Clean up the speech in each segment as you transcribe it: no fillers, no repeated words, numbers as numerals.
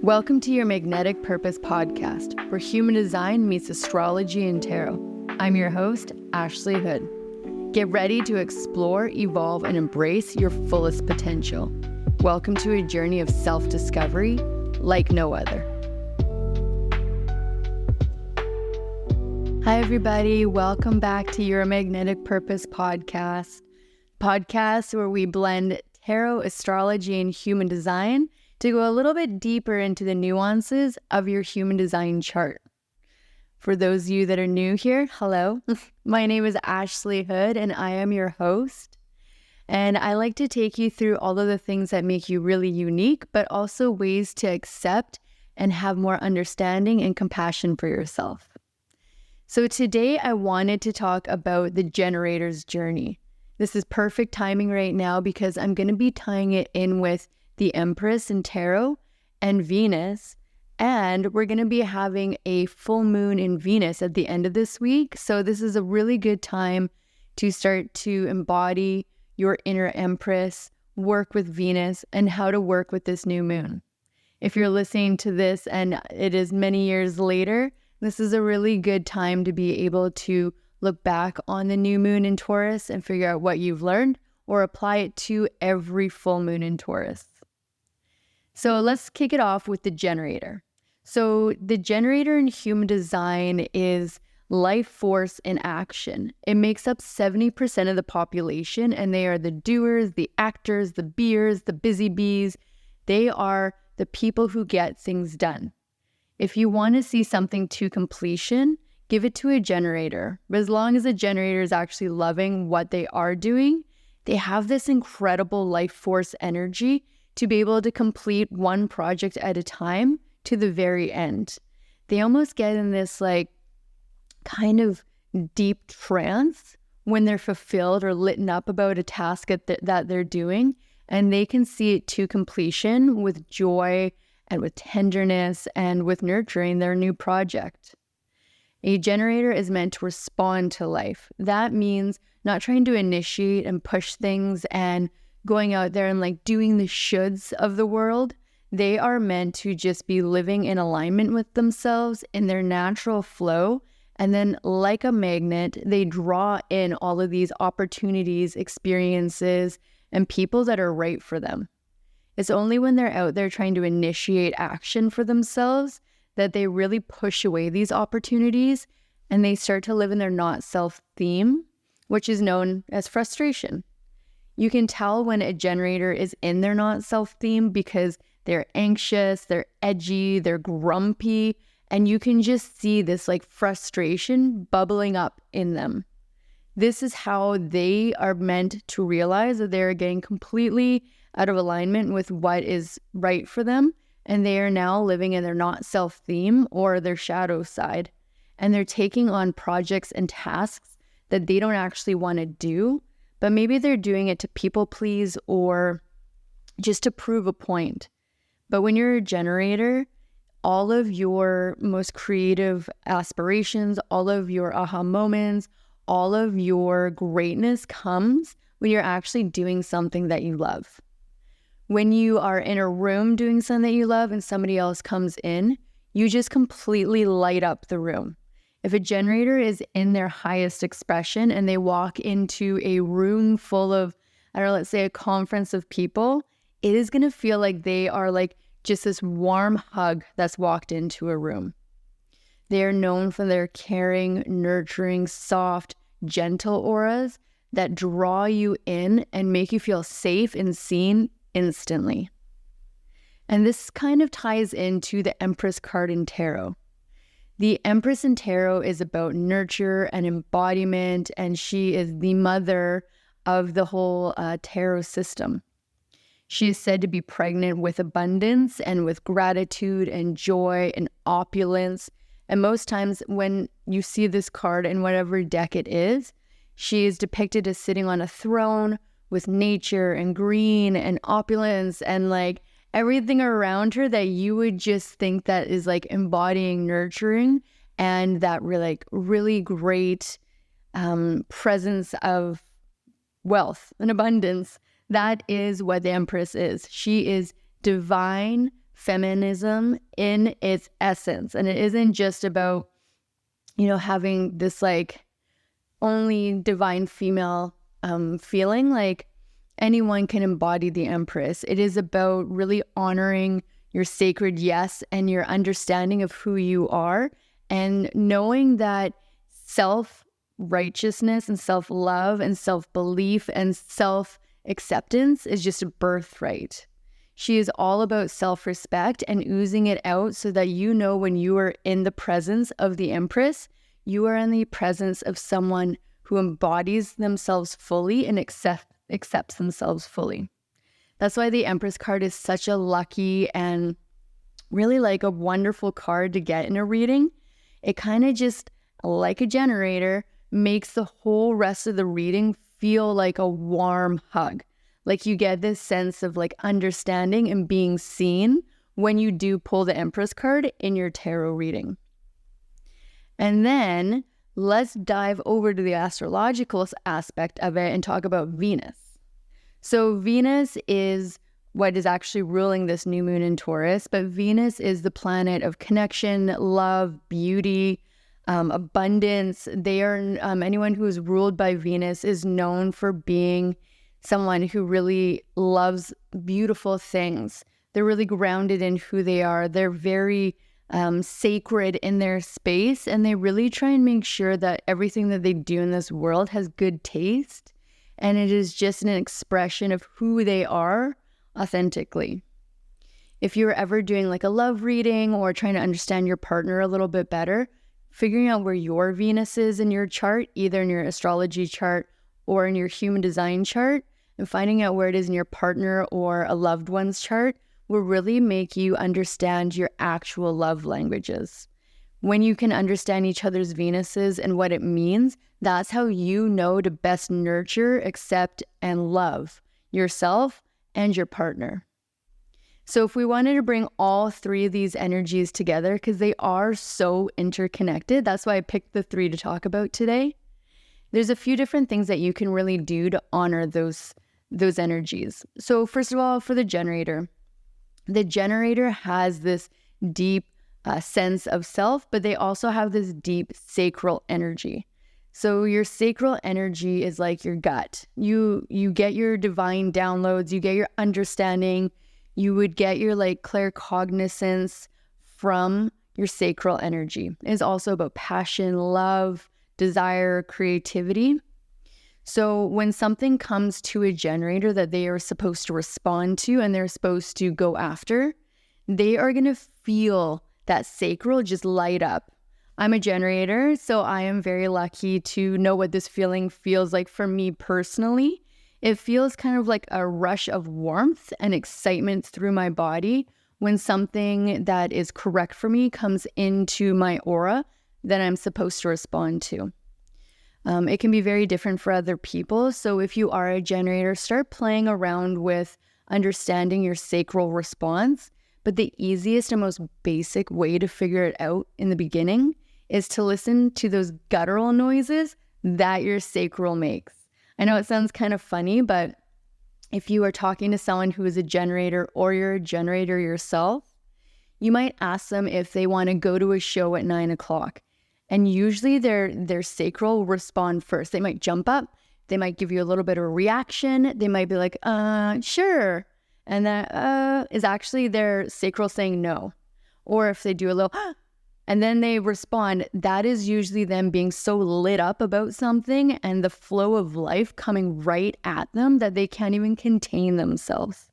Welcome to your Magnetic Purpose podcast, where human design meets astrology and tarot. I'm your host, Ashley Hood. Get ready to explore, evolve, and embrace your fullest potential. Welcome to a journey of self-discovery like no other. Hi, everybody. Welcome back to your Magnetic Purpose podcast where we blend tarot, astrology, and human design to go a little bit deeper into the nuances of your human design chart. For those of you that are new here, hello. My name is Ashley Hood and I am your host. And I like to take you through all of the things that make you really unique, but also ways to accept and have more understanding and compassion for yourself. So today I wanted to talk about the generator's journey. This is perfect timing right now because I'm going to be tying it in with the Empress in tarot and Venus. And we're going to be having a full moon in Venus at the end of this week. So this is a really good time to start to embody your inner Empress, work with Venus, and how to work with this new moon. If you're listening to this and it is many years later, this is a really good time to be able to look back on the new moon in Taurus and figure out what you've learned or apply it to every full moon in Taurus. So let's kick it off with the generator. So the generator in human design is life force in action. It makes up 70% of the population, and they are the doers, the actors, the beers, the busy bees. They are the people who get things done. If you want to see something to completion, give it to a generator. But as long as the generator is actually loving what they are doing, they have this incredible life force energy to be able to complete one project at a time to the very end. They almost get in this kind of deep trance when they're fulfilled or lit up about a task that they're doing, and they can see it to completion with joy and with tenderness and with nurturing their new project. A generator is meant to respond to life. That means not trying to initiate and push things and going out there and doing the shoulds of the world. They are meant to just be living in alignment with themselves in their natural flow. And then like a magnet, they draw in all of these opportunities, experiences, and people that are right for them. It's only when they're out there trying to initiate action for themselves that they really push away these opportunities and they start to live in their not self theme, which is known as frustration. You can tell when a generator is in their not self theme because they're anxious, they're edgy, they're grumpy, and you can just see this frustration bubbling up in them. This is how they are meant to realize that they're getting completely out of alignment with what is right for them, and they are now living in their not self theme or their shadow side, and they're taking on projects and tasks that they don't actually want to do, but maybe they're doing it to people please or just to prove a point. But when you're a generator, all of your most creative aspirations, all of your aha moments, all of your greatness comes when you're actually doing something that you love. When you are in a room doing something that you love and somebody else comes in, you just completely light up the room. If a generator is in their highest expression and they walk into a room full of, let's say a conference of people, it is going to feel like they are just this warm hug that's walked into a room. They are known for their caring, nurturing, soft, gentle auras that draw you in and make you feel safe and seen instantly. And this kind of ties into the Empress card in tarot. The Empress in tarot is about nurture and embodiment, and she is the mother of the whole tarot system. She is said to be pregnant with abundance and with gratitude and joy and opulence. And most times when you see this card in whatever deck it is, she is depicted as sitting on a throne with nature and green and opulence and everything around her that you would just think that is embodying nurturing and that really great presence of wealth and abundance. That is what the Empress is. She is divine, feminism in its essence. And it isn't just about, having this like only divine female feeling. Like anyone can embody the Empress. It is about really honoring your sacred yes and your understanding of who you are, and knowing that self-righteousness and self-love and self-belief and self-acceptance is just a birthright. She is all about self-respect and oozing it out so that when you are in the presence of the Empress, you are in the presence of someone who embodies themselves fully and accepts themselves fully. That's why the Empress card is such a lucky and really like a wonderful card to get in a reading. It kind of just, like a generator, makes the whole rest of the reading feel like a warm hug. Like you get this sense of like understanding and being seen when you do pull the Empress card in your tarot reading. And then let's dive over to the astrological aspect of it and talk about Venus. So Venus is what is actually ruling this new moon in Taurus, but Venus is the planet of connection, love, beauty, abundance. They are anyone who is ruled by Venus is known for being someone who really loves beautiful things. They're really grounded in who they are. They're very sacred in their space, and they really try and make sure that everything that they do in this world has good taste, and it is just an expression of who they are authentically. If you're ever doing like a love reading or trying to understand your partner a little bit better, figuring out where your Venus is in your chart, either in your astrology chart or in your human design chart, and finding out where it is in your partner or a loved one's chart will really make you understand your actual love languages. When you can understand each other's Venuses and what it means, that's how you know to best nurture, accept, and love yourself and your partner. So if we wanted to bring all three of these energies together, because they are so interconnected, that's why I picked the three to talk about today. There's a few different things that you can really do to honor those energies. So first of all, for the generator has this deep sense of self, but they also have this deep sacral energy. So your sacral energy is like your gut. You get your divine downloads, you get your understanding, you would get your like claircognizance from your sacral energy. It is also about passion, love, desire, creativity. So when something comes to a generator that they are supposed to respond to and they're supposed to go after, they are going to feel that sacral just light up. I'm a generator, so I am very lucky to know what this feeling feels like for me personally. It feels kind of like a rush of warmth and excitement through my body when something that is correct for me comes into my aura that I'm supposed to respond to. It can be very different for other people. So if you are a generator, start playing around with understanding your sacral response. But the easiest and most basic way to figure it out in the beginning is to listen to those guttural noises that your sacral makes. I know it sounds kind of funny, but if you are talking to someone who is a generator or you're a generator yourself, you might ask them if they want to go to a show at 9 o'clock. And usually their sacral will respond first. They might jump up. They might give you a little bit of a reaction. They might be like, sure. And that is actually their sacral saying no. Or if they do a little, and then they respond, that is usually them being so lit up about something and the flow of life coming right at them that they can't even contain themselves.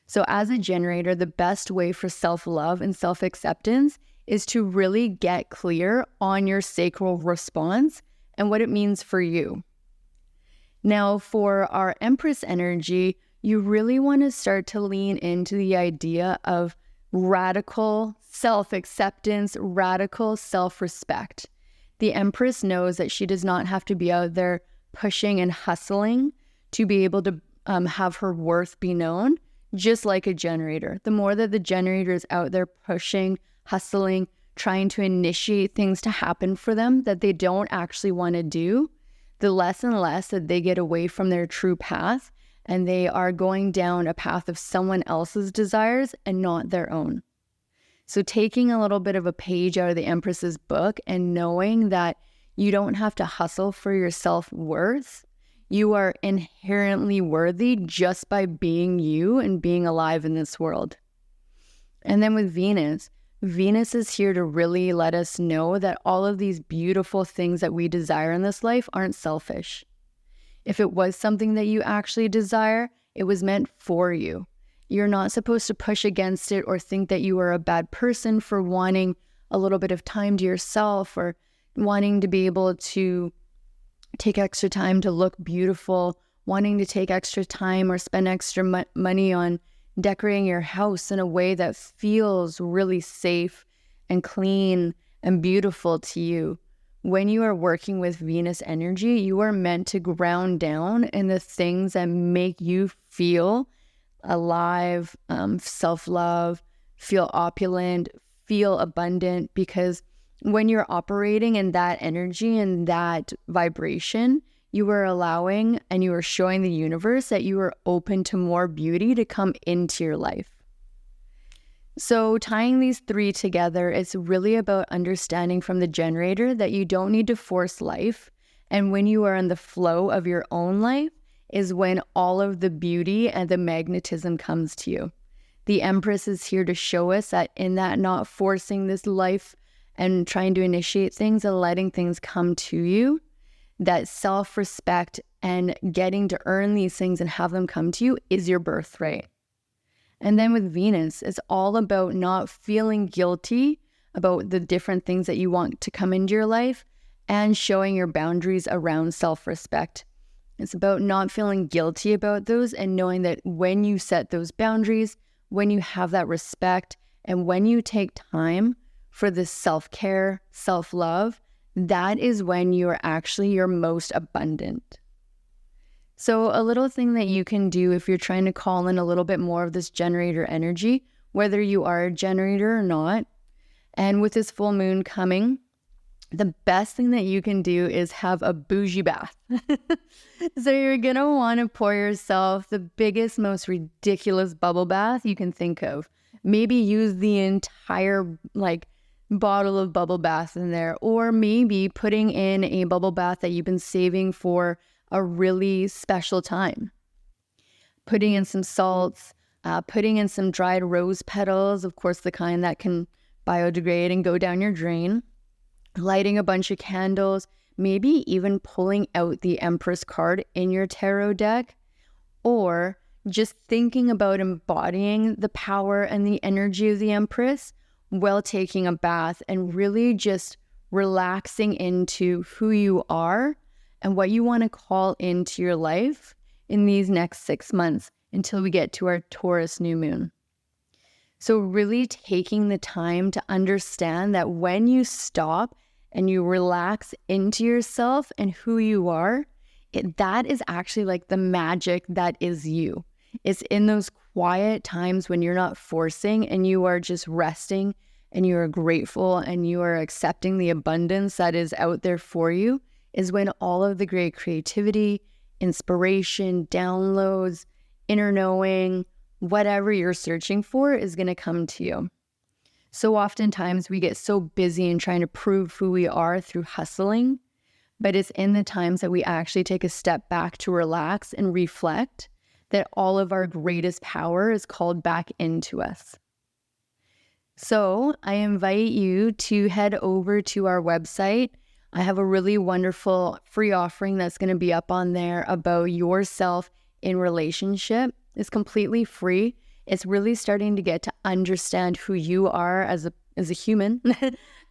So as a generator, the best way for self-love and self-acceptance is to really get clear on your sacral response and what it means for you. Now, for our Empress energy, you really want to start to lean into the idea of radical self-acceptance, radical self-respect. The Empress knows that she does not have to be out there pushing and hustling to be able to have her worth be known, just like a generator. The more that the generator is out there pushing, hustling, trying to initiate things to happen for them that they don't actually want to do, the less and less that they get away from their true path and they are going down a path of someone else's desires and not their own. So taking a little bit of a page out of the Empress's book and knowing that you don't have to hustle for your self-worth. You are inherently worthy just by being you and being alive in this world. And then with Venus, Venus is here to really let us know that all of these beautiful things that we desire in this life aren't selfish. If it was something that you actually desire, it was meant for you. You're not supposed to push against it or think that you are a bad person for wanting a little bit of time to yourself or wanting to be able to take extra time to look beautiful, wanting to take extra time or spend extra money on decorating your house in a way that feels really safe and clean and beautiful to you. When you are working with Venus energy, you are meant to ground down in the things that make you feel alive, self-love, feel opulent, feel abundant, because when you're operating in that energy and that vibration, you are allowing and you are showing the universe that you are open to more beauty to come into your life. So tying these three together, it's really about understanding from the generator that you don't need to force life. And when you are in the flow of your own life is when all of the beauty and the magnetism comes to you. The Empress is here to show us that in that not forcing this life and trying to initiate things and letting things come to you, that self-respect and getting to earn these things and have them come to you is your birthright. And then with Venus, it's all about not feeling guilty about the different things that you want to come into your life and showing your boundaries around self-respect. It's about not feeling guilty about those and knowing that when you set those boundaries, when you have that respect, and when you take time for this self-care, self-love, that is when you are actually your most abundant. So a little thing that you can do if you're trying to call in a little bit more of this generator energy, whether you are a generator or not, and with this full moon coming, the best thing that you can do is have a bougie bath. So you're going to want to pour yourself the biggest, most ridiculous bubble bath you can think of. Maybe use the entire bottle of bubble bath in there, or maybe putting in a bubble bath that you've been saving for a really special time. Putting in some salts, putting in some dried rose petals, of course the kind that can biodegrade and go down your drain, lighting a bunch of candles, maybe even pulling out the Empress card in your tarot deck, or just thinking about embodying the power and the energy of the Empress while taking a bath and really just relaxing into who you are and what you want to call into your life in these next 6 months until we get to our Taurus new moon. So really taking the time to understand that when you stop and you relax into yourself and who you are, that is actually like the magic that is you. It's in those quiet times when you're not forcing and you are just resting and you are grateful and you are accepting the abundance that is out there for you, is when all of the great creativity, inspiration, downloads, inner knowing, whatever you're searching for is going to come to you. So oftentimes we get so busy in trying to prove who we are through hustling, but it's in the times that we actually take a step back to relax and reflect that all of our greatest power is called back into us. So I invite you to head over to our website. I have a really wonderful free offering that's going to be up on there about yourself in relationship. It's completely free. It's really starting to get to understand who you are as a human,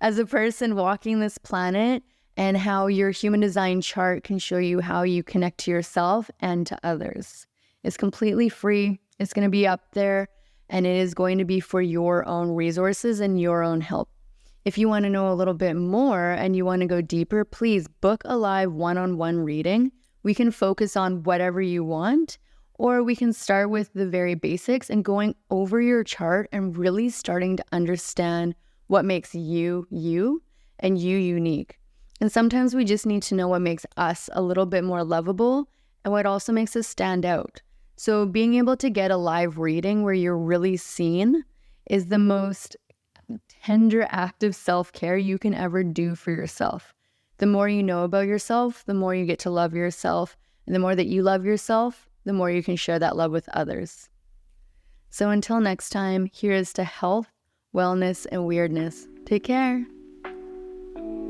as a person walking this planet, and how your human design chart can show you how you connect to yourself and to others. It's completely free. It's going to be up there, and it is going to be for your own resources and your own help. If you want to know a little bit more and you want to go deeper, please book a live one-on-one reading. We can focus on whatever you want, or we can start with the very basics and going over your chart and really starting to understand what makes you, you, and you unique. And sometimes we just need to know what makes us a little bit more lovable and what also makes us stand out. So being able to get a live reading where you're really seen is the most tender act of self-care you can ever do for yourself. The more you know about yourself, the more you get to love yourself. And the more that you love yourself, the more you can share that love with others. So until next time, here's to health, wellness, and weirdness. Take care.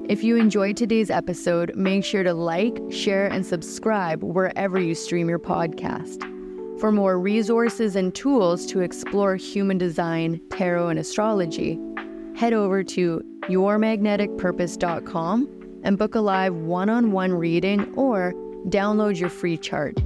If you enjoyed today's episode, make sure to like, share, and subscribe wherever you stream your podcast. For more resources and tools to explore human design, tarot, and astrology, head over to yourmagneticpurpose.com and book a live one-on-one reading or download your free chart.